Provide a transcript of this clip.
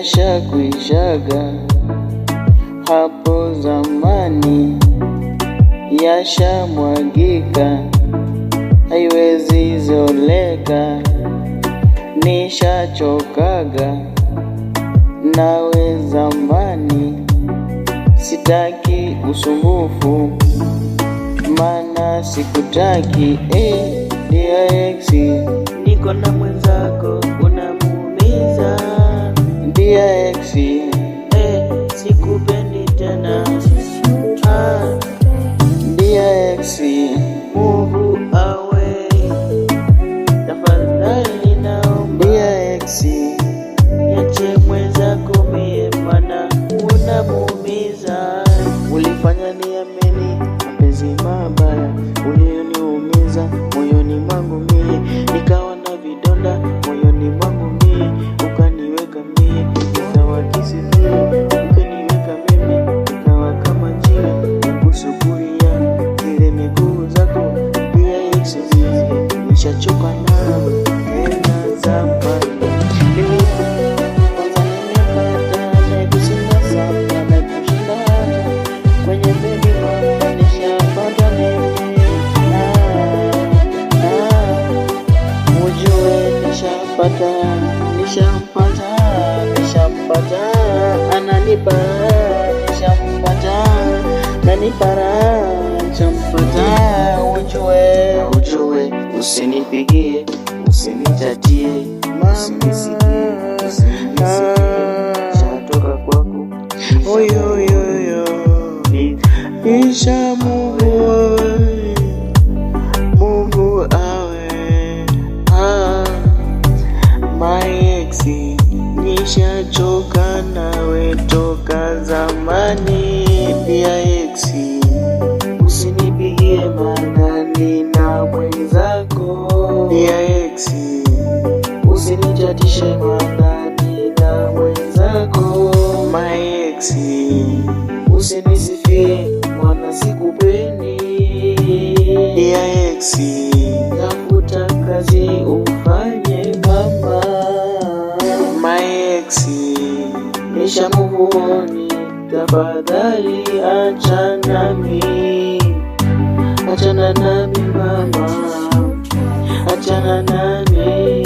yashakwishaga hapo zamani, yashamwagika haiwezi zoleka. Nishachokaga nawe zamani, sitaki usumbufu mana sikutaki. Dear ex, niko na mwenzako unamuumiza. Dear ex, sikupendi tena. Dear ex, move away tafadhali naomba. Dear ex, niache mwenzako mie mana unamuumiza. ulifanya niamini mapenzi mabaya, ulioniumiza moyoni mwangu mie, nikawa na vidonda moyoni mwangu mie, ukaniweka mie nikawa kisifia, ukaniweka mimi nikawa kama njia kusukuria zile miguu zako. Dear ex, nishachoka nawe tena zamani. Nishampata, ananipa, nishampata, nanipara, nishampata. Ujue, usinipigie, usinichatie, usinisikie, shatoka kwako, nisha Mungu awe. My ex, nishachoka nawe toka zamani. Dear ex, usinipigie maana nina mwenzako. Dear ex, usinichatishe maana nina mwenzako. My ex, usinisifie maana sikupendi. Dear ex, tafuta kazi ufanye mama. My ex, nisha move on, tafadhali achana nami mama, achana nami.